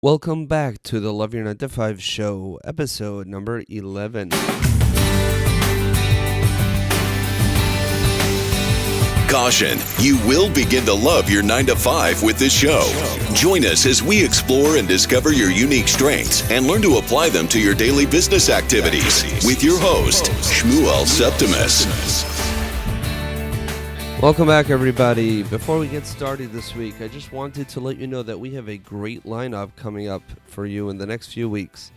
Welcome back to the Love Your 9 to 5 show, episode number 11. Caution, you will begin to love your 9 to 5 with this show. Join us as we explore and discover your unique strengths and learn to apply them to your daily business activities with your host, Shmuel Septimus. Welcome back, everybody. Before we get started this week, I just wanted to let you know that we have a great lineup coming up for you in the next few weeks.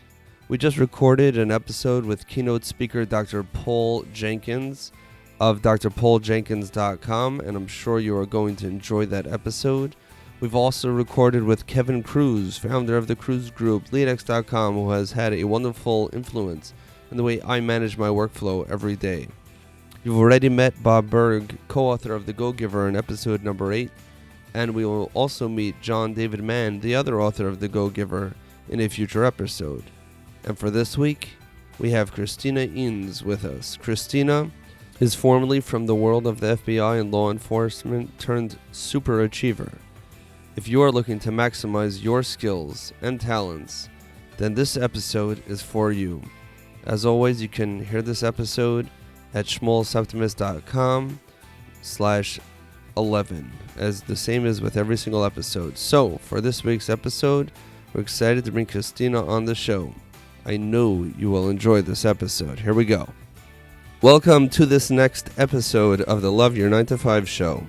We just recorded an episode with keynote speaker Dr. Paul Jenkins of drpauljenkins.com, and I'm sure you are going to enjoy that episode. We've also recorded with Kevin Cruz, founder of the Cruz Group, leadx.com, who has had a wonderful influence in the way I manage my workflow every day. You've already met Bob Berg, co-author of The Go-Giver, in episode number 8, and we will also meet John David Mann, the other author of The Go-Giver, in a future episode. And for this week, we have Christina Inns with us. Christina is formerly from the world of the FBI and law enforcement turned super achiever. If you are looking to maximize your skills and talents, then this episode is for you. As always, you can hear this episode at shmuelseptimus.com/11, as the same as with every single episode. So, for this week's episode, we're excited to bring Christina on the show. I know you will enjoy this episode. Here we go. Welcome to this next episode of the Love Your 9 to 5 show.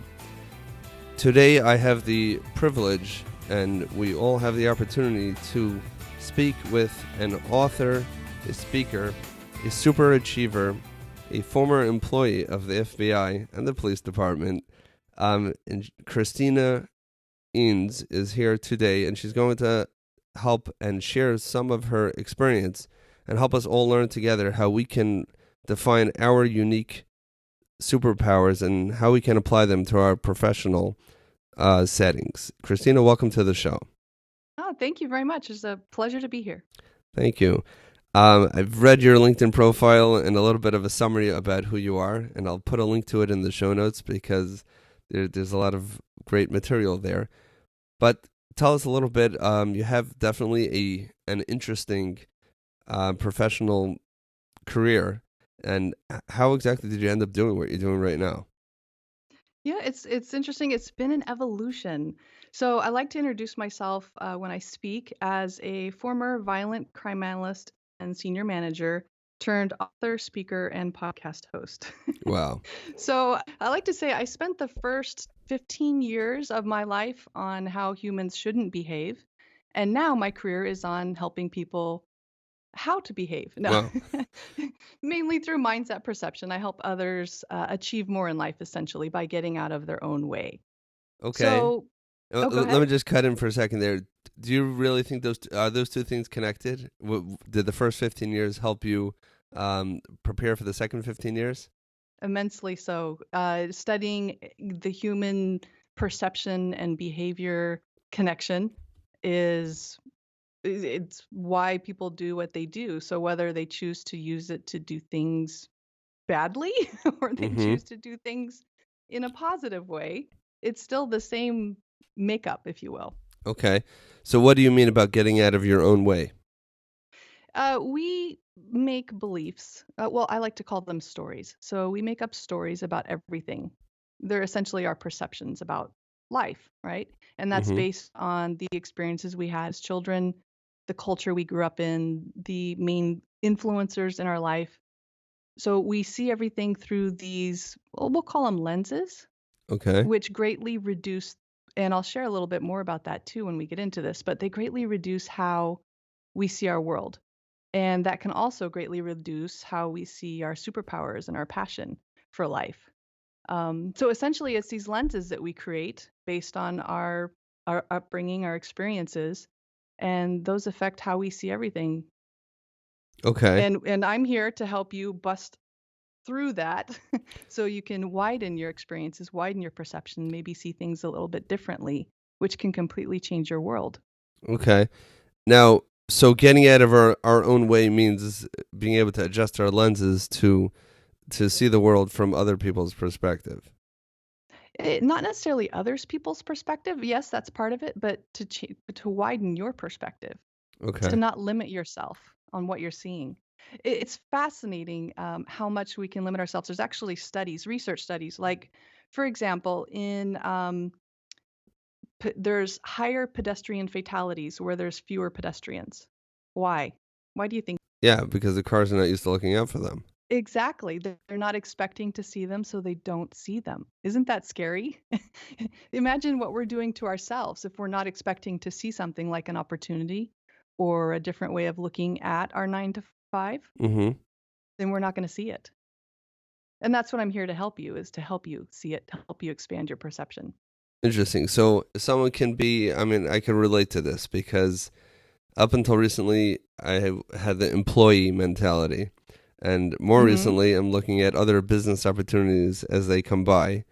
Today I have the privilege, and we all have the opportunity, to speak with an author, a speaker, a super achiever, a former employee of the FBI and the police department. And Christina Inns is here today, and she's going to help and share some of her experience and help us all learn together how we can define our unique superpowers and how we can apply them to our professional settings. Christina, welcome to the show. Oh, thank you very much. It's a pleasure to be here. Thank you. I've read your LinkedIn profile and a little bit of a summary about who you are, and I'll put a link to it in the show notes because there's a lot of great material there. But tell us a little bit. You have definitely an interesting professional career, and how exactly did you end up doing what you're doing right now? Yeah, it's interesting. It's been an evolution. So I like to introduce myself when I speak as a former violent crime analyst and senior manager turned author, speaker, and podcast host. Wow. So I like to say I spent the first 15 years of my life on how humans shouldn't behave. And now my career is on helping people how to behave. No, Wow. mainly through mindset perception. I help others achieve more in life, essentially, by getting out of their own way. Okay. So, go Let me ahead. just cut in for a second there. Do you really think those two things connected? Did the first 15 years help you prepare for the second 15 years? Immensely so. Studying the human perception and behavior connection it's why people do what they do. So whether they choose to use it to do things badly or they Mm-hmm. choose to do things in a positive way, it's still the same makeup, if you will. Okay. So what do you mean about getting out of your own way? We make beliefs. Well, I like to call them stories. So we make up stories about everything. They're essentially our perceptions about life, right? And that's Mm-hmm. based on the experiences we had as children, the culture we grew up in, the main influencers in our life. So we see everything through these, well, we'll call them lenses, Okay. which greatly reduce, and I'll share a little bit more about that too when we get into this, but they greatly reduce how we see our world. And that can also greatly reduce how we see our superpowers and our passion for life. So essentially, it's these lenses that we create based on our upbringing, our experiences, and those affect how we see everything. Okay. And I'm here to help you bust through that so you can widen your experiences, widen your perception, maybe see things a little bit differently, which can completely change your world. Okay. Now, so getting out of our own way means being able to adjust our lenses to see the world from other people's perspective. Not necessarily others people's perspective. Yes, that's part of it, but to widen your perspective, to Okay. not limit yourself on what you're seeing. It's fascinating how much we can limit ourselves. There's actually studies, research studies, like, for example, in there's higher pedestrian fatalities where there's fewer pedestrians. Why? Why do you think? Yeah, because the cars are not used to looking out for them. Exactly. They're not expecting to see them, so they don't see them. Isn't that scary? Imagine what we're doing to ourselves if we're not expecting to see something like an opportunity or a different way of looking at our 9 to 5, Mm-hmm. then we're not going to see it. And that's what I'm here to help you, is to help you see it, to help you expand your perception. Interesting. So someone can be, I mean, I can relate to this because up until recently, I have had the employee mentality. And more Mhm. recently, I'm looking at other business opportunities as they come by.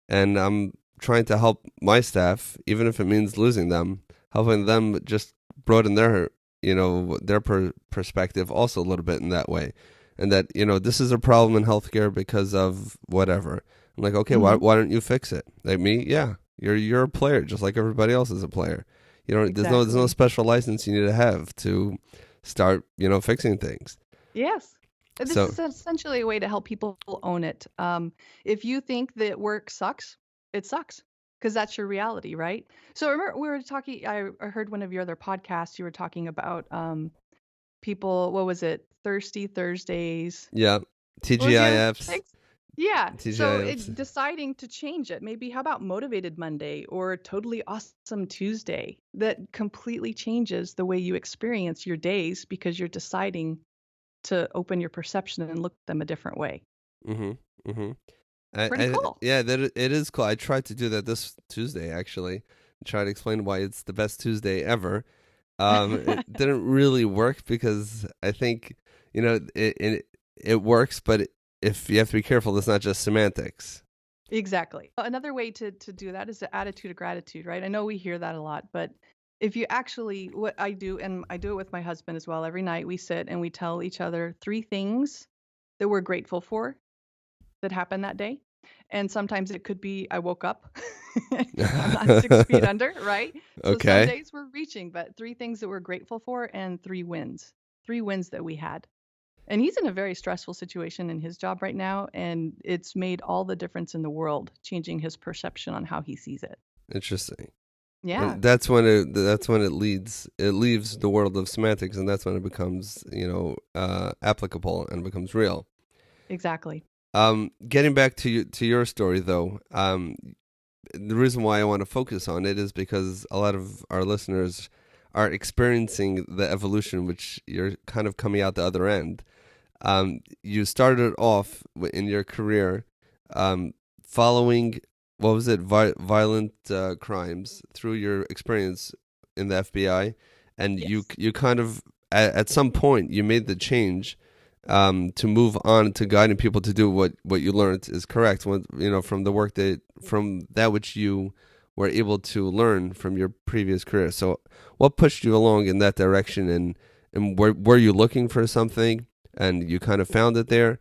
And I'm trying to help my staff, even if it means losing them, helping them just broaden their, their perspective also a little bit in that way. And that, this is a problem in healthcare because of whatever. I'm like, okay, why, Mhm. why don't you fix it? Like me, yeah, you're a player, just like everybody else is a player. There's no Exactly. special license you need to have to start, fixing things. Yes. This So is essentially a way to help people own it. If you think that work sucks, it sucks because that's your reality, right? So remember, we were talking. I heard one of your other podcasts. You were talking about people. What was it? Thirsty Thursdays. yeah, What was the other TGIFs, things? Yeah. So TGIFs. deciding to change it. Maybe how about Motivated Monday or Totally Awesome Tuesday? That completely changes the way you experience your days because you're deciding to open your perception and look at them a different way. Mhm, mhm. Pretty cool. Yeah, it is cool. I tried to do that this Tuesday actually. Try to explain why it's the best Tuesday ever. It didn't really work because I think it works, but if you have to be careful, it's not just semantics. Exactly. Another way to do that is the attitude of gratitude, right? I know we hear that a lot, but if you actually, what I do, and I do it with my husband as well, every night we sit and we tell each other 3 things that we're grateful for that happened that day. And sometimes it could be I woke up. I'm not 6 feet under, right? So some Okay. days we're reaching, but 3 things that we're grateful for and 3 wins. 3 wins that we had. And he's in a very stressful situation in his job right now, and it's made all the difference in the world, changing his perception on how he sees it. Interesting. Yeah, And that's when it leaves the world of semantics, and that's when it becomes applicable and becomes real. exactly. Getting back to your story though, the reason why I want to focus on it is because a lot of our listeners are experiencing the evolution, which you're kind of coming out the other end. You started off in your career following, what was it, violent crimes through your experience in the FBI, and you Yes. you kind of at some point you made the change to move on to guiding people to do what you learned is correct. From the work from that which you were able to learn from your previous career. So, what pushed you along in that direction, and were you looking for something, and you kind of found it there,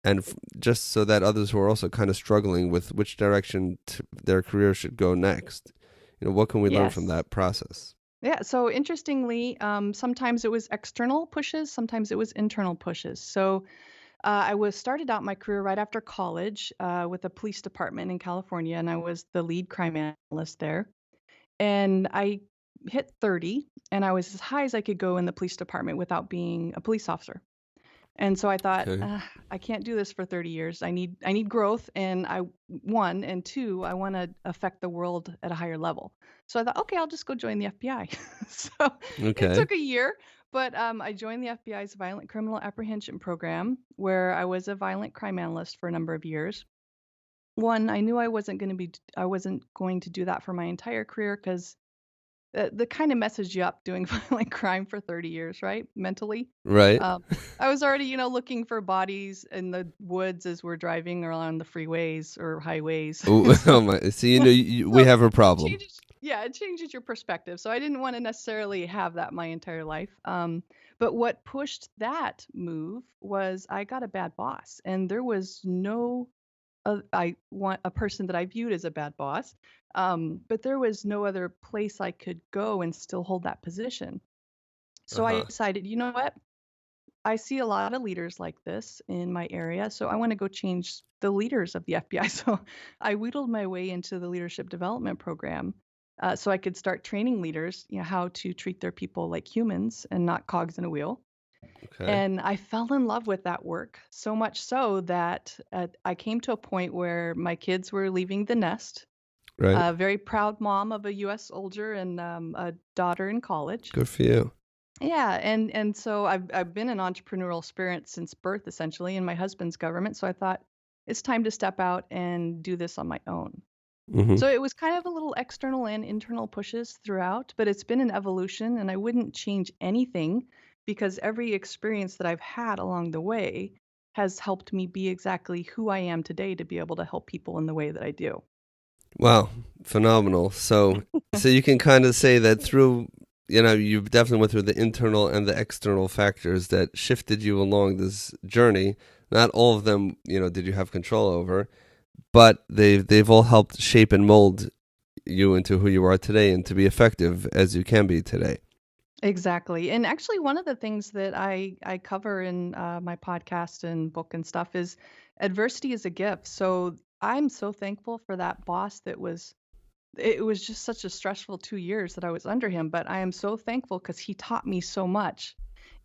and just so that others who are also kind of struggling with which direction their career should go next, what can we learn from Yes. that process? Yeah. So interestingly, sometimes it was external pushes, sometimes it was internal pushes. So I was started out my career right after college with a police department in California, and I was the lead crime analyst there. And I hit 30, and I was as high as I could go in the police department without being a police officer. And so I thought, Okay. I can't do this for 30 years. I need growth, and one and two, I want to affect the world at a higher level. So I thought, okay, I'll just go join the FBI. So it Okay. took a year, but I joined the FBI's Violent Criminal Apprehension Program, where I was a violent crime analyst for a number of years. One, I knew I wasn't going to do that for my entire career because the kind of messes you up doing violent crime for 30 years, right? Mentally. Right. Um, I was already, looking for bodies in the woods as we're driving around the freeways or highways. Oh, So, oh my. See, we so have a it problem. changes, yeah, it changes your perspective. So I didn't want to necessarily have that my entire life. But what pushed that move was I got a bad boss, and there was no I want a person that I viewed as a bad boss. But there was no other place I could go and still hold that position. So I Uh-huh. decided, you know what? I see a lot of leaders like this in my area, so I want to go change the leaders of the FBI. So I wheedled my way into the leadership development program, so I could start training leaders, how to treat their people like humans and not cogs in a wheel. Okay. And I fell in love with that work so much so that I came to a point where my kids were leaving the nest. Right. A very proud mom of a U.S. soldier and a daughter in college. Good for you. Yeah, and so I've been an entrepreneurial spirit since birth, essentially, in my husband's government. So I thought it's time to step out and do this on my own. Mm-hmm. So it was kind of a little external and internal pushes throughout, but it's been an evolution, and I wouldn't change anything because every experience that I've had along the way has helped me be exactly who I am today to be able to help people in the way that I do. Wow, phenomenal. So you can kind of say that through, you definitely went through the internal and the external factors that shifted you along this journey. Not all of them, did you have control over, but they've all helped shape and mold you into who you are today and to be effective as you can be today. Exactly. And actually, one of the things that I cover in my podcast and book and stuff is adversity is a gift. So I'm so thankful for that boss it was just such a stressful 2 years that I was under him, but I am so thankful because he taught me so much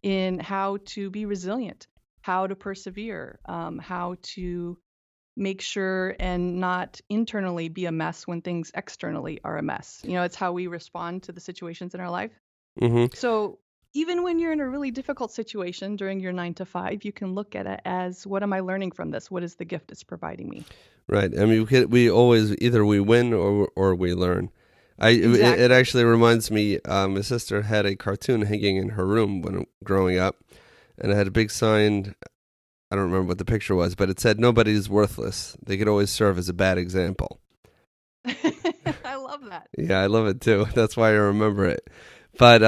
in how to be resilient, how to persevere, how to make sure and not internally be a mess when things externally are a mess. It's how we respond to the situations in our life. Mm-hmm. So even when you're in a really difficult situation during your 9 to 5, you can look at it as, what am I learning from this? What is the gift it's providing me? Right. I mean, we always either we win or we learn. It Exactly. actually reminds me. My sister had a cartoon hanging in her room when growing up, and it had a big sign. I don't remember what the picture was, but it said nobody's worthless. They could always serve as a bad example. I love that. Yeah, I love it too. That's why I remember it. But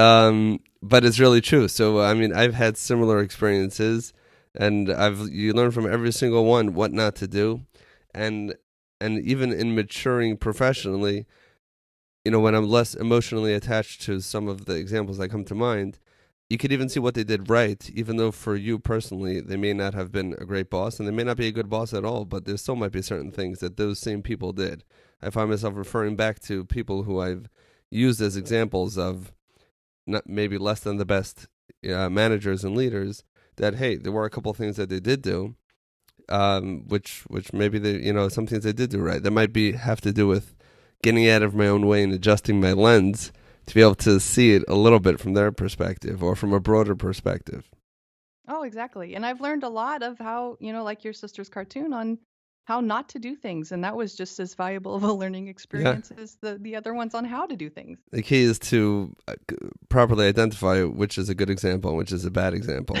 it's really true. So I mean, I've had similar experiences, and you learn from every single one what not to do, and even in maturing professionally, when I'm less emotionally attached to some of the examples that come to mind, you could even see what they did right, even though for you personally, they may not have been a great boss and they may not be a good boss at all, but there still might be certain things that those same people did. I find myself referring back to people who I've used as examples of not maybe less than the best managers and leaders that, hey, there were a couple of things that they did do, which maybe some things they did do right. That might have to do with getting out of my own way and adjusting my lens to be able to see it a little bit from their perspective or from a broader perspective. Oh, exactly. And I've learned a lot of how, like your sister's cartoon, on how not to do things. And that was just as valuable of a learning Yeah. experience as the other ones on how to do things. The key is to properly identify which is a good example and which is a bad example.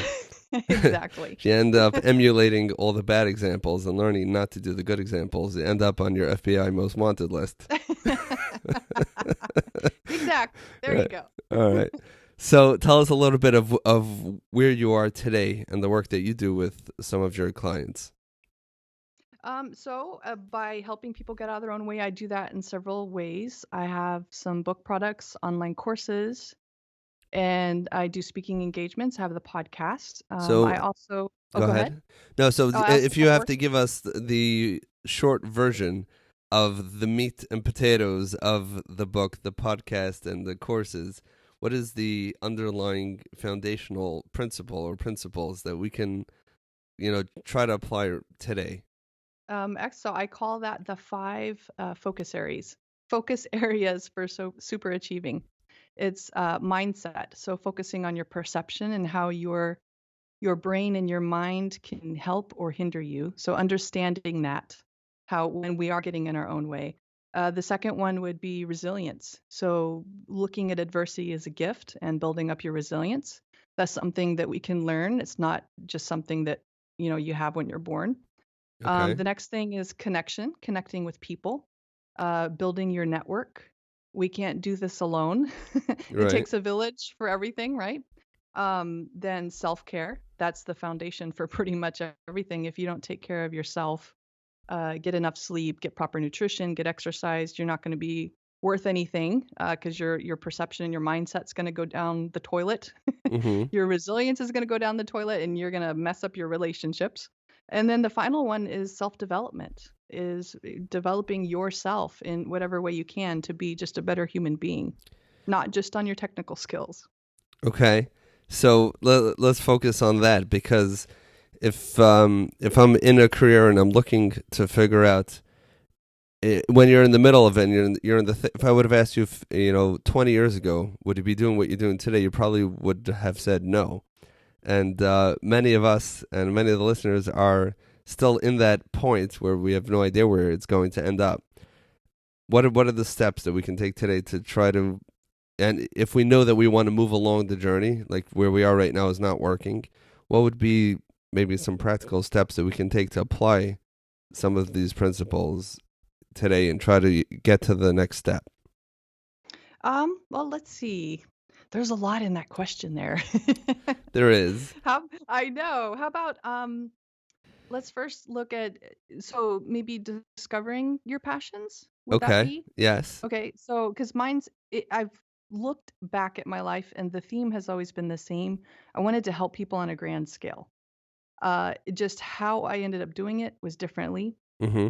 Exactly. If you end up emulating all the bad examples and learning not to do the good examples, you end up on your FBI most wanted list. Exactly. There you Right. go. All right. So tell us a little bit of where you are today and the work that you do with some of your clients. So by helping people get out of their own way, I do that in several ways. I have some book products, online courses, and I do speaking engagements. I have the podcast. So I also, oh, go go ahead. ahead. No, so Oh, I also if you have have work. to give us the short version of the meat and potatoes of the book, the podcast, and the courses, what is the underlying foundational principle or principles that we can, try to apply today? So I call that the 5 focus areas for super achieving. It's mindset. So focusing on your perception and how your brain and your mind can help or hinder you. So understanding that, how when we are getting in our own way. The second one would be resilience. So looking at adversity as a gift and building up your resilience. That's something that we can learn. It's not just something that you have when you're born. Okay. The next thing is connecting with people, building your network. We can't do this alone. It Right. takes a village for everything, right? Then self-care. That's the foundation for pretty much everything. If you don't take care of yourself, get enough sleep, get proper nutrition, get exercise, you're not going to be worth anything because your perception and your mindset's going to go down the toilet. Mm-hmm. Your resilience is going to go down the toilet, and you're going to mess up your relationships. And then the final one is self-development, is developing yourself in whatever way you can to be just a better human being, not just on your technical skills. Okay. So let's focus on that, because if I'm in a career and I'm looking to figure out when you're in the middle of it, and you're in the if I would have asked you, 20 years ago, would you be doing what you're doing today? You probably would have said no. And many of us and many of the listeners are still in that point where we have no idea where it's going to end up. What are the steps that we can take today to try to, and if we know that we want to move along the journey, like where we are right now is not working, what would be maybe some practical steps that we can take to apply some of these principles today and try to get to the next step? Well, let's see. There's a lot in that question there. There is. I know. How about let's first look at so maybe discovering your passions. Would that Okay. be? Yes. Okay. So because I've looked back at my life and the theme has always been the same. I wanted to help people on a grand scale. Just how I ended up doing it was differently. Mm-hmm.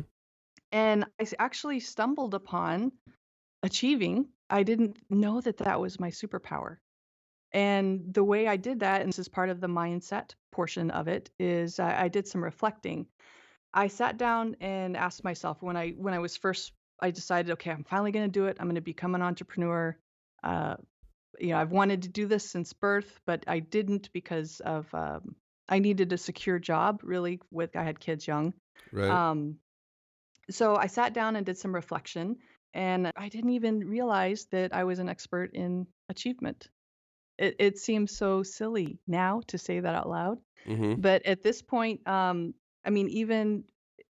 And actually stumbled upon achieving. I didn't know that that was my superpower. And the way I did that, and this is part of the mindset portion of it, is I did some reflecting. I sat down and asked myself when I was first, I decided, okay, I'm finally going to do it. I'm going to become an entrepreneur. Uh, I've wanted to do this since birth, but I didn't because of I needed a secure job. Really, I had kids young. Right. Um, so I sat down and did some reflection, and I didn't even realize that I was an expert in achievement. It seems so silly now to say that out loud, Mm-hmm. but at this point, I mean, even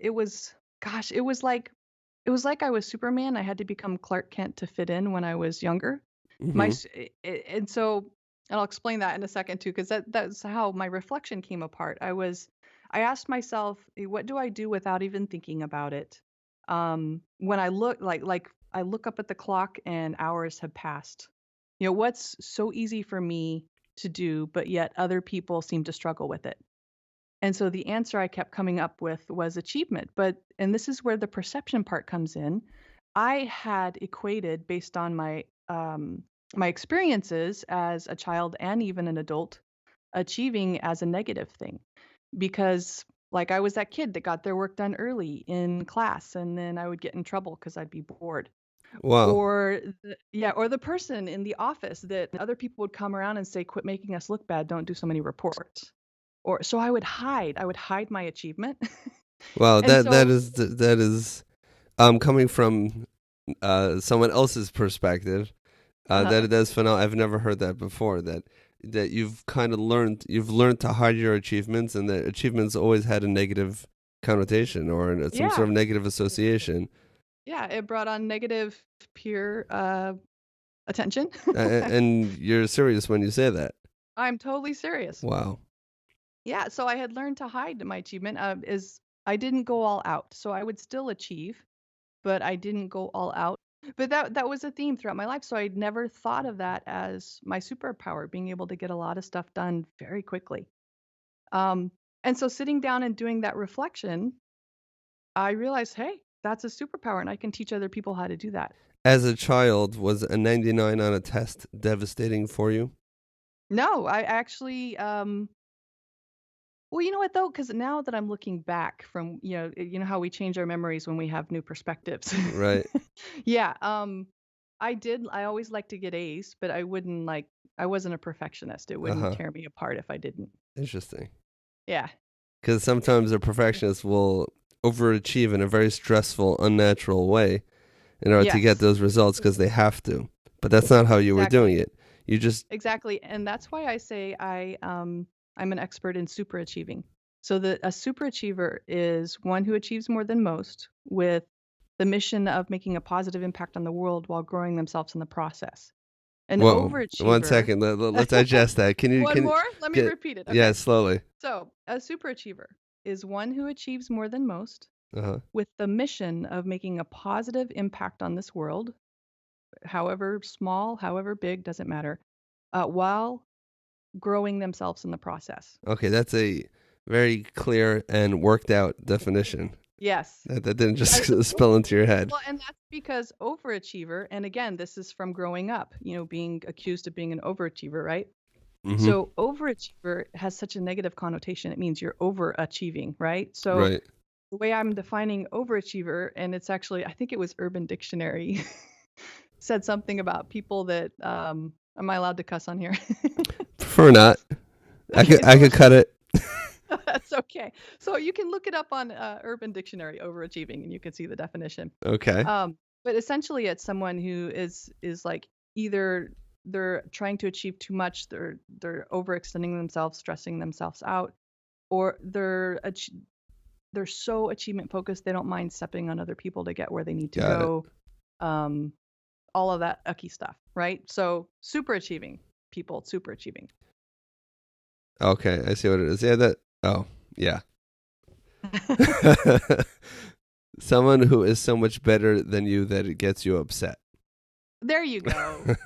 it was, gosh, it was like I was Superman. I had to become Clark Kent to fit in when I was younger. Mm-hmm. And so, and I'll explain that in a second too, because that's how my reflection came apart. I asked myself, what do I do without even thinking about it? When I look like I look up at the clock and hours have passed. What's so easy for me to do, but yet other people seem to struggle with it. And so the answer I kept coming up with was achievement. And this is where the perception part comes in. I had equated based on my experiences as a child and even an adult, achieving as a negative thing, because like I was that kid that got their work done early in class, and then I would get in trouble because I'd be bored. Wow. Or the person in the office that other people would come around and say, quit making us look bad, don't do so many reports. Or so I would hide my achievement. Wow. And That so is coming from someone else's perspective. That's phenomenal. I've never heard that before. That you've kind of learned to hide your achievements, and that achievements always had a negative connotation or some sort yeah, of negative association. yeah, it brought on negative peer attention. And you're serious when you say that. I'm totally serious. Wow. Yeah, so I had learned to hide my achievement. Is I didn't go all out, so I would still achieve, but I didn't go all out. But that was a theme throughout my life, so I'd never thought of that as my superpower, being able to get a lot of stuff done very quickly. Um, and so sitting down and doing that reflection, I realized, hey, that's a superpower, and I can teach other people how to do that. As a child, was a 99 on a test devastating for you? No, I actually, well, you know what though? Because now that I'm looking back from, you know how we change our memories when we have new perspectives. Right. Yeah, I always liked to get A's, but I wasn't a perfectionist. It wouldn't Uh-huh. tear me apart if I didn't. Interesting. Yeah. Because sometimes a perfectionist will overachieve in a very stressful, unnatural way in order to get Yes. those results because they have to. But that's not how you were doing Exactly. it. You just, Exactly. And that's why I say I'm an expert in super achieving. So a super achiever is one who achieves more than most with the mission of making a positive impact on the world while growing themselves in the process. An whoa, 1 overachiever. second. Let's digest that. One more? Let me get, repeat it. yeah, Okay. slowly. So a super achiever is one who achieves more than most Uh-huh. with the mission of making a positive impact on this world, however small, however big, doesn't matter, while growing themselves in the process. Okay, that's a very clear and worked out definition. Yes. That didn't I, just spill into your head. well, and that's because overachiever, and again, this is from growing up, being accused of being an overachiever, right? Mm-hmm. So overachiever has such a negative connotation. It means you're overachieving, right? So Right. the way I'm defining overachiever, and it's actually, I think it was Urban Dictionary, said something about people that, am I allowed to cuss on here? Prefer not. I Okay, could I so could cut it. that's okay. So you can look it up on Urban Dictionary, overachieving, and you can see the definition. Okay. But essentially, it's someone who is like either they're trying to achieve too much, they're overextending themselves, stressing themselves out, or they're so achievement focused they don't mind stepping on other people to get where they need to Got it. go. Um, all of that ucky stuff, right? So super achieving people, super achieving. Okay, I see what it is. Yeah, that. Oh, yeah. Someone who is so much better than you that it gets you upset. There you go.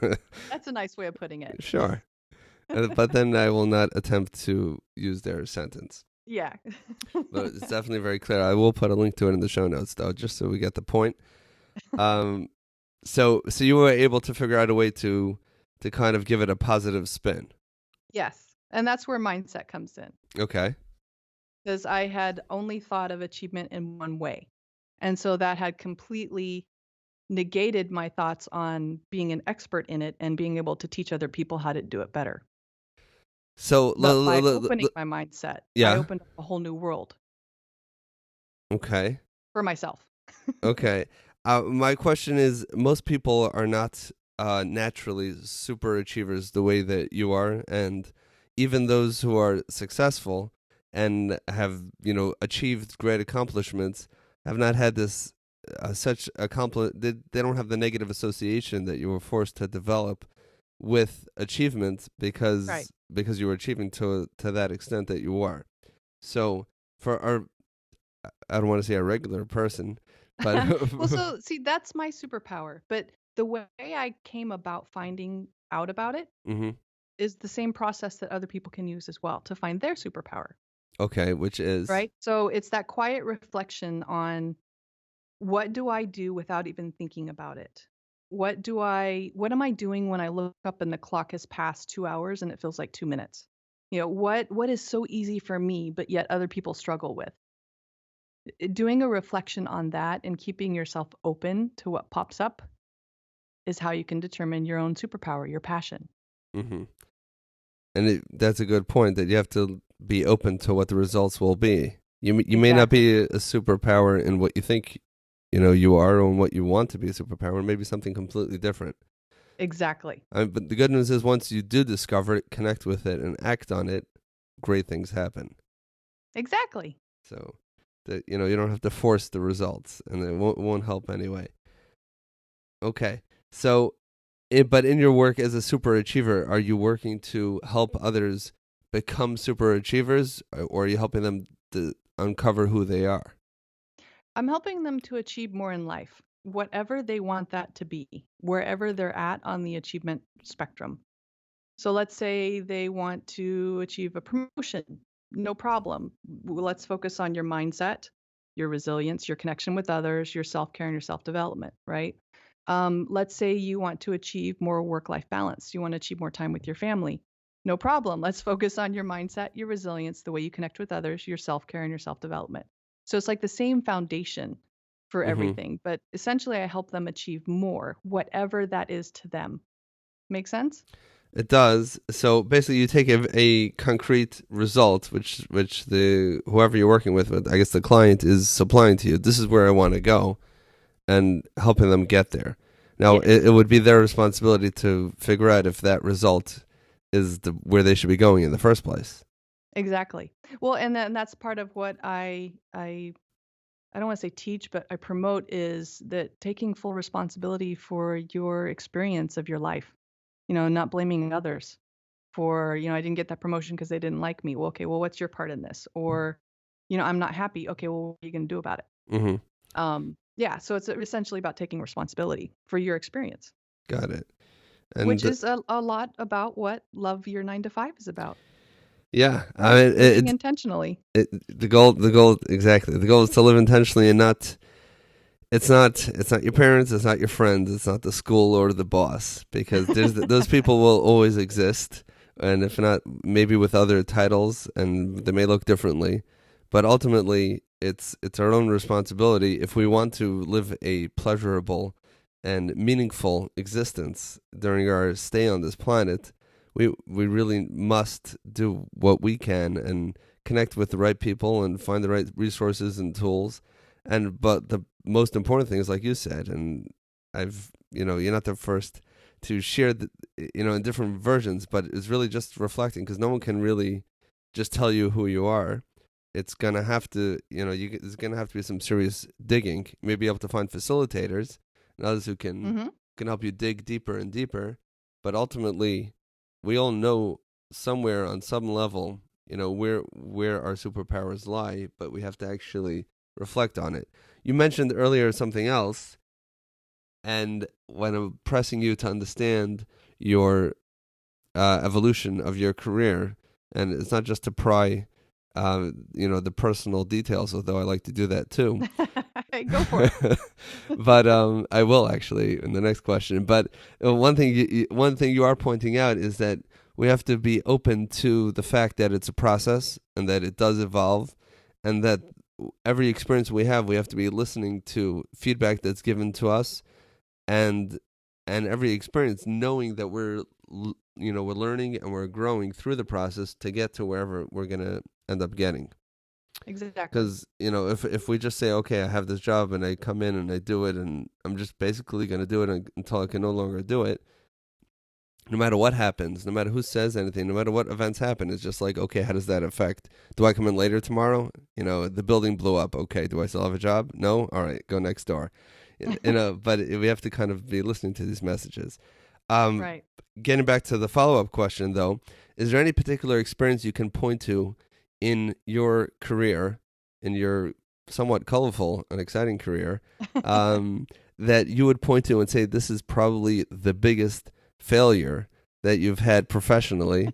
That's a nice way of putting it. Sure. But then I will not attempt to use their sentence. Yeah. But it's definitely very clear. I will put a link to it in the show notes, though, just so we get the point. So you were able to figure out a way to kind of give it a positive spin. Yes. And that's where mindset comes in. Okay. Because I had only thought of achievement in one way. And so that had completely negated my thoughts on being an expert in it and being able to teach other people how to do it better. So But by opening my mindset, yeah. I opened up a whole new world. Okay. For myself. Okay. My question is, most people are not naturally super achievers the way that you are, and even those who are successful and have achieved great accomplishments have not had this such they don't have the negative association that you were forced to develop with achievement because Right. you were achieving to that extent that you are. So for our, I don't want to say a regular person, but Well, so see, that's my superpower. But the way I came about finding out about it hmm is the same process that other people can use as well to find their superpower. Okay, which is Right. So it's that quiet reflection on what do I do without even thinking about it? What am I doing when I look up and the clock has passed 2 hours and it feels like 2 minutes? What is so easy for me, but yet other people struggle with? Doing a reflection on that and keeping yourself open to what pops up is how you can determine your own superpower, your passion. hmm and that's a good point, that you have to be open to what the results will be. You may not be a superpower in what you think you are, or in what you want to be a superpower, maybe something completely different. Exactly. But the good news is, once you do discover it, connect with it, and act on it, great things happen. Exactly. So that you don't have to force the results, and it won't help anyway. Okay, so but in your work as a super achiever, are you working to help others become super achievers, or are you helping them to uncover who they are? I'm helping them to achieve more in life, whatever they want that to be, wherever they're at on the achievement spectrum. So let's say they want to achieve a promotion. No problem. Let's focus on your mindset, your resilience, your connection with others, your self-care, and your self-development, right? Let's say you want to achieve more work-life balance. You want to achieve more time with your family. No problem. Let's focus on your mindset, your resilience, the way you connect with others, your self-care, and your self-development. So it's like the same foundation for Mm-hmm. everything, but essentially I help them achieve more, whatever that is to them. Make sense? It does. So basically, you take a concrete result, which the whoever you're working with, I guess the client, is supplying to you. This is where I want to go, and helping them get there. Now, Yes. it would be their responsibility to figure out if that result is where they should be going in the first place. Exactly. Well, and that's part of what I don't want to say teach, but I promote is that taking full responsibility for your experience of your life. Not blaming others for, I didn't get that promotion because they didn't like me. Well, okay, well, what's your part in this? Or, I'm not happy. Okay, well, what are you going to do about it? Mm-hmm. Yeah, so it's essentially about taking responsibility for your experience, Got it. which And is a lot about what Love Your 9 to 5 is about, yeah, I right? mean, Living intentionally. the goal, exactly. The goal is to live intentionally and not. It's not your parents, it's not your friends, it's not the school or the boss, because those people will always exist, and if not, maybe with other titles, and they may look differently, but ultimately, it's our own responsibility if we want to live a pleasurable and meaningful existence during our stay on this planet. We really must do what we can and connect with the right people and find the right resources and tools, but the most important thing is, like you said, and you're not the first to share in different versions, but it's really just reflecting, because no one can really just tell you who you are. It's gonna have to, there's gonna have to be some serious digging. You may be able to find facilitators and others who Hmm. can help you dig deeper and deeper, but ultimately, we all know somewhere on some level, where our superpowers lie, but we have to actually reflect on it. You mentioned earlier something else, and when I'm pressing you to understand your evolution of your career, and it's not just to pry, the personal details, although I like to do that too. Go for it. But I will actually in the next question. But one thing you are pointing out is that we have to be open to the fact that it's a process and that it does evolve, and that every experience we have to be listening to feedback that's given to us, and every experience knowing that we're learning and we're growing through the process to get to wherever we're gonna end up getting. Exactly. Because if we just say, okay, I have this job and I come in and I do it, and I'm just basically going to do it until I can no longer do it, no matter what happens, no matter who says anything, no matter what events happen, it's just like, okay, how does that affect? Do I come in later tomorrow? The building blew up. Okay, do I still have a job? No. All right, go next door. But we have to kind of be listening to these messages. Um, Right. Getting back to the follow-up question, though, is there any particular experience you can point to in your career, in your somewhat colorful and exciting career, um, that you would point to and say this is probably the biggest failure that you've had professionally?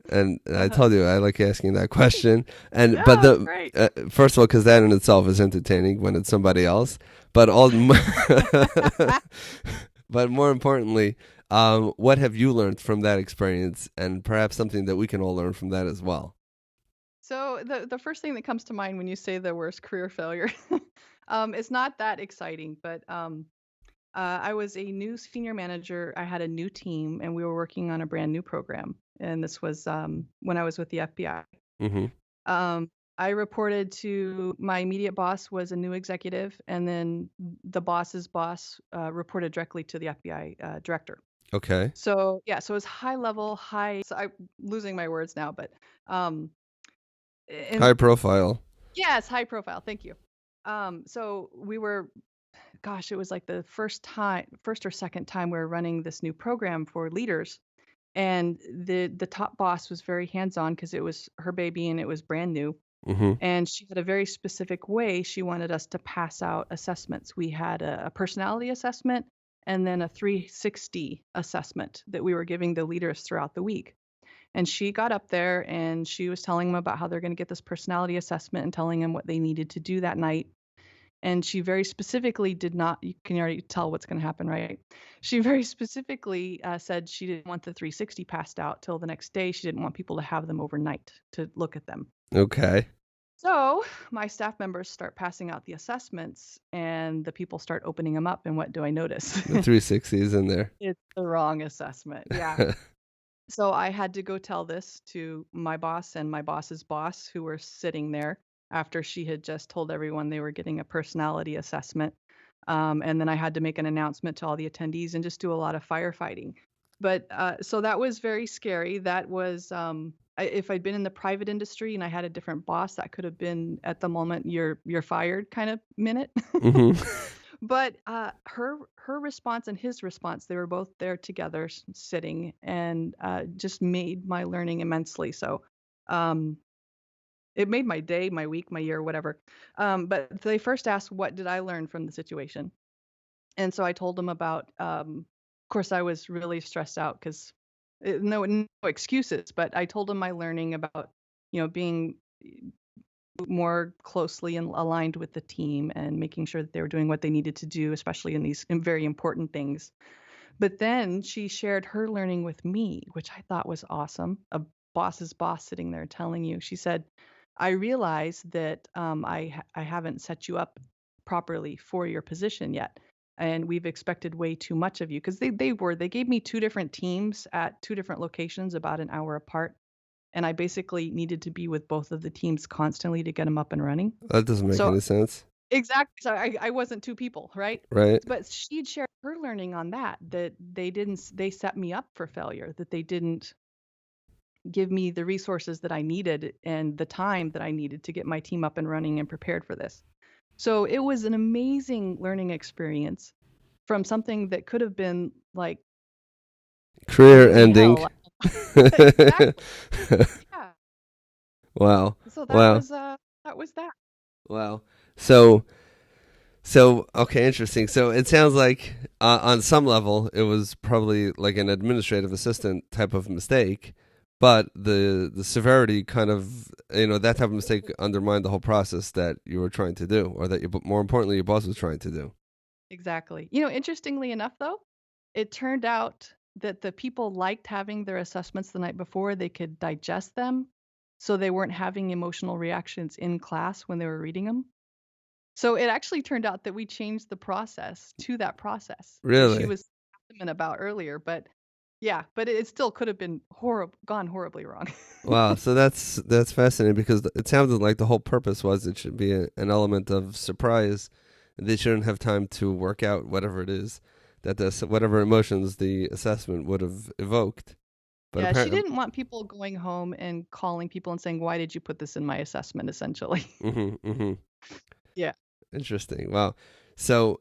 And I Uh-huh. told you I like asking that question. And but Yeah, the great. first of all, because that in itself is entertaining when it's somebody else, but all, but more importantly, what have you learned from that experience, and perhaps something that we can all learn from that as well? So the first thing that comes to mind when you say the worst career failure, it's not that exciting, but I was a new senior manager. I had a new team, and we were working on a brand new program. And this was when I was with the FBI. Mm-hmm. Um, I reported to my immediate boss was a new executive, and then the boss's boss reported directly to the FBI director. Okay. So yeah, so it was high level, high. So I'm losing my words now, but um, and High profile. yes, high profile. Thank you. So we were, gosh, it was like the first or second time we were running this new program for leaders, and the top boss was very hands on because it was her baby and it was brand new. Mm-hmm. And she had a very specific way she wanted us to pass out assessments. We had a personality assessment and then a 360 assessment that we were giving the leaders throughout the week. And she got up there and she was telling them about how they're going to get this personality assessment and telling them what they needed to do that night. And she very specifically did not, you can already tell what's going to happen, right? She very specifically said she didn't want the 360 passed out till the next day. She didn't want people to have them overnight to look at them. Okay. So my staff members start passing out the assessments and the people start opening them up. And what do I notice? The 360 is in there. It's the wrong assessment. Yeah. So I had to go tell this to my boss and my boss's boss, who were sitting there after she had just told everyone they were getting a personality assessment. And then I had to make an announcement to all the attendees and just do a lot of firefighting. But so that was very scary. That was, if I'd been in the private industry and I had a different boss, that could have been at the moment you're fired kind of minute. Mm-hmm. But her response and his response, they were both there together, sitting, and just made my learning immensely. So, um, it made my day, my week, my year, whatever. But they first asked, what did I learn from the situation? And so I told them about, of course, I was really stressed out because no excuses, but I told them my learning about, being more closely and aligned with the team and making sure that they were doing what they needed to do, especially in these very important things. But then she shared her learning with me, which I thought was awesome. A boss's boss sitting there telling you. She said, I realize that I haven't set you up properly for your position yet. And we've expected way too much of you because they gave me two different teams at two different locations about an hour apart. And I basically needed to be with both of the teams constantly to get them up and running. That doesn't make So any sense, exactly. So I wasn't two people, right? right? But she'd shared her learning on that they set me up for failure, that they didn't give me the resources that I needed and the time that I needed to get my team up and running and prepared for this. So it was an amazing learning experience from something that could have been like Career literally ending. hell. Exactly. Yeah. Wow. So Wow. that was that. Wow. So okay, interesting. So it sounds like on some level it was probably like an administrative assistant type of mistake, but the severity kind of, that type of mistake undermined the whole process that you were trying to do, or that you, but more importantly, your boss was trying to do. Exactly. Interestingly enough, though, it turned out that the people liked having their assessments the night before. They could digest them, so they weren't having emotional reactions in class when they were reading them. So it actually turned out that we changed the process to that process that she Really? was adamant about earlier. But yeah, but it still could have been gone horribly wrong. Wow. So that's fascinating because it sounded like the whole purpose was it should be an element of surprise. They shouldn't have time to work out whatever it is that whatever emotions the assessment would have evoked. But Yeah, she apparently, didn't want people going home and calling people and saying, "Why did you put this in my assessment?" Essentially. Yeah. interesting. Wow. So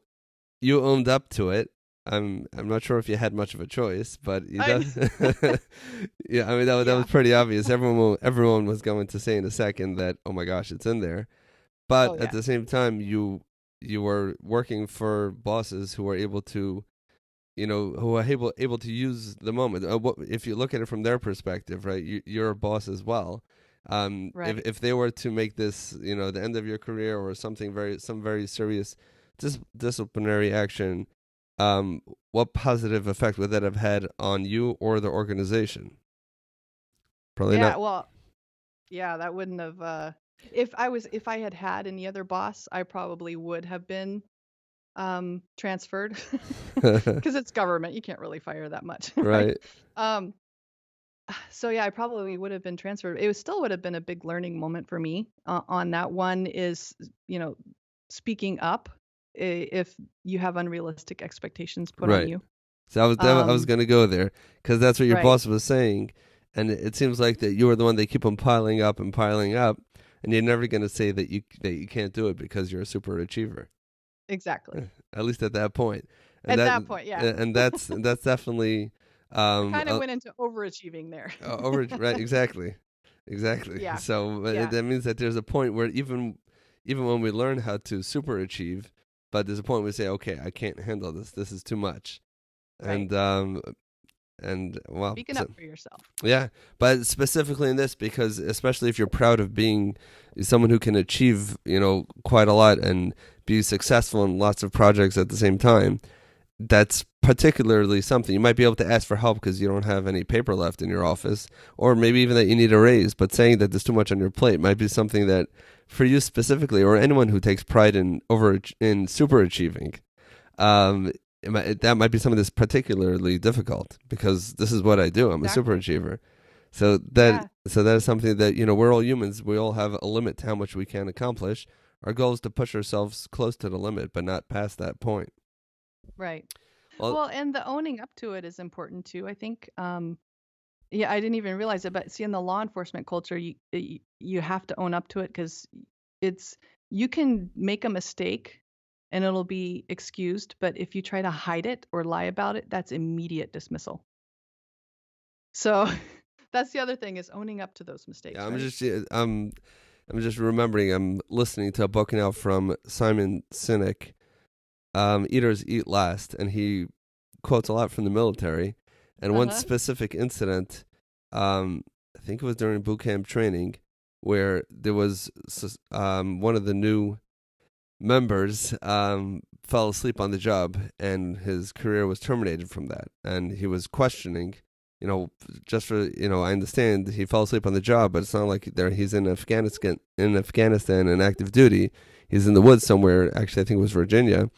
you owned up to it. I'm not sure if you had much of a choice, but you I yeah, I mean that yeah. was pretty obvious. Everyone was going to say in a second that, oh my gosh, it's in there. Oh But at yeah. the same time, you were working for bosses who were able to, who are able to use the moment. If you look at it from their perspective, right? You're a boss as well. Right. If they were to make this, the end of your career or some very serious disciplinary action, what positive effect would that have had on you or the organization? Probably Yeah, not. well, yeah, that wouldn't have if I had had any other boss, I probably would have been transferred because it's government. You can't really fire that much, right? Right. Um so yeah, I probably would have been transferred. It still would have been a big learning moment for me on that one is, you know, speaking up if you have unrealistic expectations put on Right. you. So I was Um going to go there because that's what your right. boss was saying, and it seems like that you were the one they keep on piling up, and you're never going to say that you can't do it because you're a super achiever. Exactly. At least at that point, and At that point, yeah. that's definitely I kind of uh, went into overachieving there. over right exactly. Yeah. So Yeah. that means that there's a point where even when we learn how to super achieve, but there's a point where we say, okay, I can't handle this. This is too much, Right. and well, Speaking up for yourself. yeah, but specifically in this, because especially if you're proud of being someone who can achieve, quite a lot and be successful in lots of projects at the same time, that's particularly something. You might be able to ask for help because you don't have any paper left in your office, or maybe even that you need a raise. But saying that there's too much on your plate might be something that, for you specifically, or anyone who takes pride in super achieving, um, that might be something that's particularly difficult because this is what I do. I'm a super Exactly. achiever. So Yeah. that is something that, we're all humans. We all have a limit to how much we can accomplish. Our goal is to push ourselves close to the limit, but not past that point. Right. Well, Well, and the owning up to it is important too. I think yeah, I didn't even realize it, but see in the law enforcement culture, you have to own up to it because it's you can make a mistake and it'll be excused, but if you try to hide it or lie about it, that's immediate dismissal. So that's the other thing is owning up to those yeah, mistakes, I'm right? just I'm just remembering. I'm listening to a book now from Simon Sinek. Eaters Eat Last, and he quotes a lot from the military. And one Uh-huh. specific incident, I think it was during boot camp training, where there was one of the new members fell asleep on the job, and his career was terminated from that. And he was questioning, just for I understand he fell asleep on the job, but it's not like he's in Afghanistan in active duty. He's in the woods somewhere. Actually, I think it was Virginia,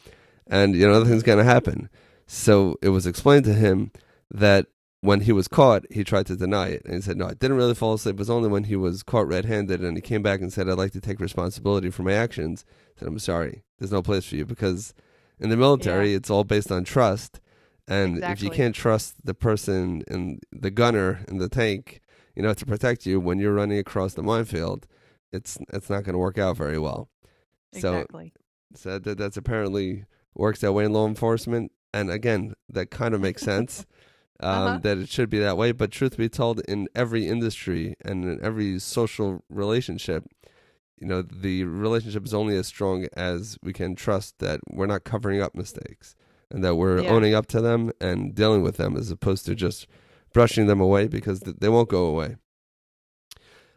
and nothing's gonna happen. So it was explained to him that when he was caught, he tried to deny it. And he said, no, I didn't really fall asleep. It was only when he was caught red-handed, and he came back and said, I'd like to take responsibility for my actions. I said, I'm sorry. There's no place for you, because in the military, Yeah, it's all based on trust. And if you exactly. can't trust the person in the gunner in the tank, to protect you when you're running across the minefield, it's not going to work out very well. So, Exactly. that's apparently works that way in law enforcement. And again, that kind of makes sense. Uh-huh. That it should be that way. But truth be told, in every industry and in every social relationship, the relationship is only as strong as we can trust that we're not covering up mistakes and that we're Yeah, owning up to them and dealing with them, as opposed to just brushing them away, because they won't go away.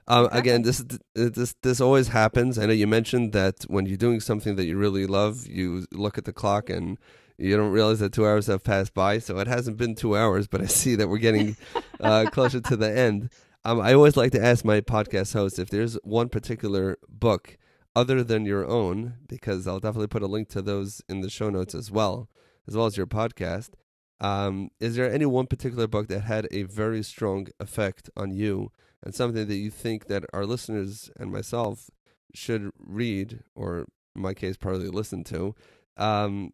Again, exactly. this always happens. I know you mentioned that when you're doing something that you really love, you look at the clock and you don't realize that 2 hours have passed by. So it hasn't been 2 hours, but I see that we're getting closer to the end. I always like to ask my podcast hosts if there's one particular book other than your own, because I'll definitely put a link to those in the show notes as well as your podcast. Is there any one particular book that had a very strong effect on you, and something that you think that our listeners and myself should read, or in my case, probably listen to, and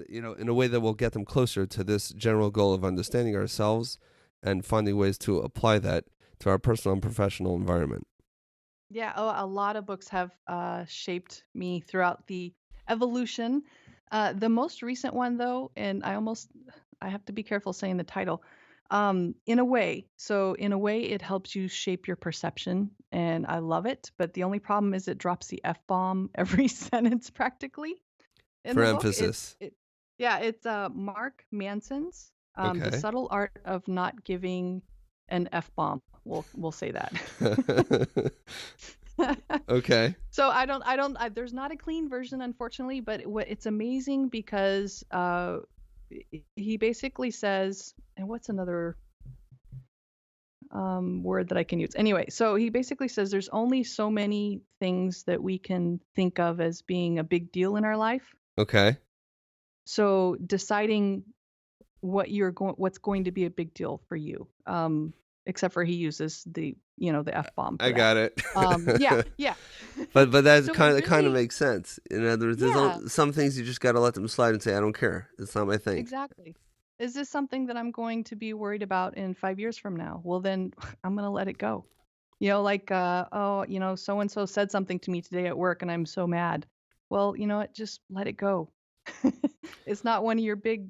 in a way that will get them closer to this general goal of understanding ourselves and finding ways to apply that to our personal and professional environment? Yeah, a lot of books have shaped me throughout the evolution. The most recent one, though, and I have to be careful saying the title. In a way, it helps you shape your perception, and I love it. But the only problem is it drops the F bomb every sentence practically in For the book. emphasis. It's Mark Manson's The Okay. Subtle Art of Not Giving an F bomb. We'll say that. Okay. So there's not a clean version, unfortunately, but it's amazing because he basically says, and what's another word that I can use? Anyway, so he basically says there's only so many things that we can think of as being a big deal in our life. Okay. So deciding what's going to be a big deal for you. Except for he uses the F bomb for I that. got it. Yeah, yeah. But that So it kind of really, makes sense. In other words, yeah, some things you just got to let them slide and say, I don't care. It's not my thing. exactly. Is this something that I'm going to be worried about in 5 years from now? Well, then I'm going to let it go. Like, oh, so and so said something to me today at work and I'm so mad. Well, you know what? Just let it go. It's not one of your big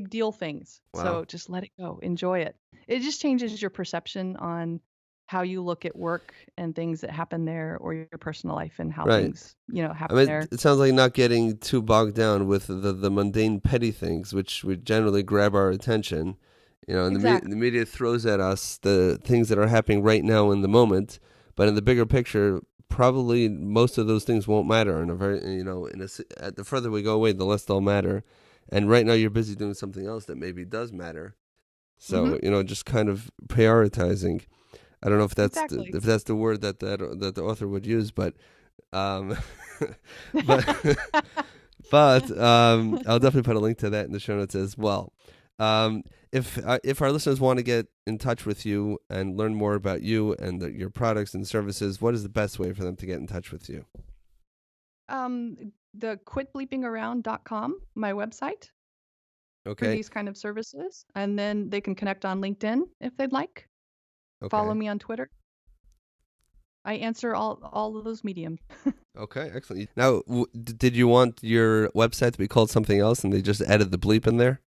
deal things. Wow. So just let it go. Enjoy it. It just changes your perception on how you look at work and things that happen there, or your personal life and how Right. things, I happen mean, there. it sounds like not getting too bogged down with the mundane, petty things, which would generally grab our attention. And the Exactly. media throws at us the things that are happening right now in the moment, but in the bigger picture, probably most of those things won't matter. And the further we go away, the less they'll matter. And right now, you're busy doing something else that maybe does matter. Hmm. So just kind of prioritizing. I don't know if Exactly. that's the word that the author would use, but um, but I'll definitely put a link to that in the show notes as well. If our listeners want to get in touch with you and learn more about you and your products and services, what is the best way for them to get in touch with you? The quitbleepingaround.com, my website for Okay. these kind of services. And then they can connect on LinkedIn if they'd like. Follow Okay. me on Twitter. I answer all of those mediums. Okay. Excellent. Now, did you want your website to be called something else, and they just added the bleep in there?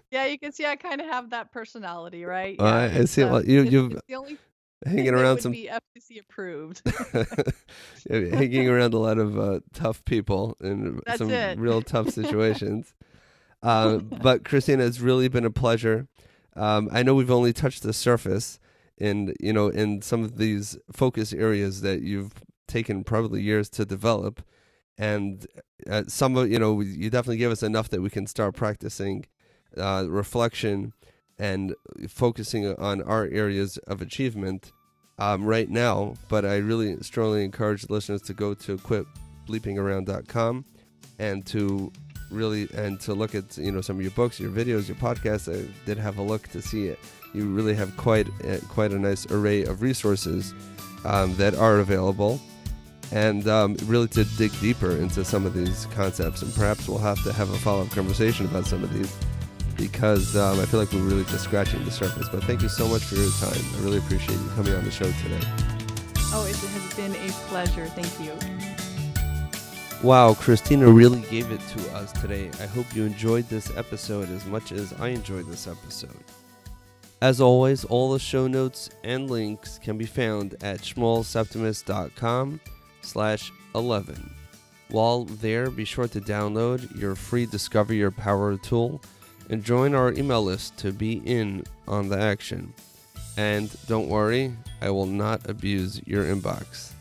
Yeah, you can see I kind of have that personality, right? Yeah, I see. Well, it's the only. hanging that around would some be FCC approved. hanging around a lot of tough people in That's some it. real tough situations. But Christina, it's really been a pleasure. I know we've only touched the surface in some of these focus areas that you've taken probably years to develop. And some of, you definitely gave us enough that we can start practicing reflection and focusing on our areas of achievement right now. But I really strongly encourage listeners to go to quitbleepingaround.com and to look at some of your books, your videos, your podcasts. I did have a look to see it. You really have quite a nice array of resources that are available, and really to dig deeper into some of these concepts. And perhaps we'll have to have a follow-up conversation about some of these, because I feel like we're really just scratching the surface. But thank you so much for your time. I really appreciate you coming on the show today. Oh, it has been a pleasure. Thank you. Wow, Christina really gave it to us today. I hope you enjoyed this episode as much as I enjoyed this episode. As always, all the show notes and links can be found at schmalseptimus.com/11. While there, be sure to download your free Discover Your Power tool and join our email list to be in on the action. And don't worry, I will not abuse your inbox.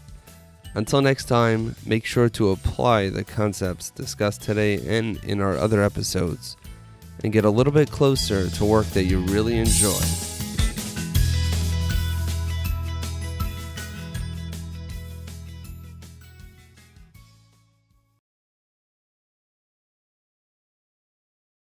Until next time, make sure to apply the concepts discussed today and in our other episodes, and get a little bit closer to work that you really enjoy.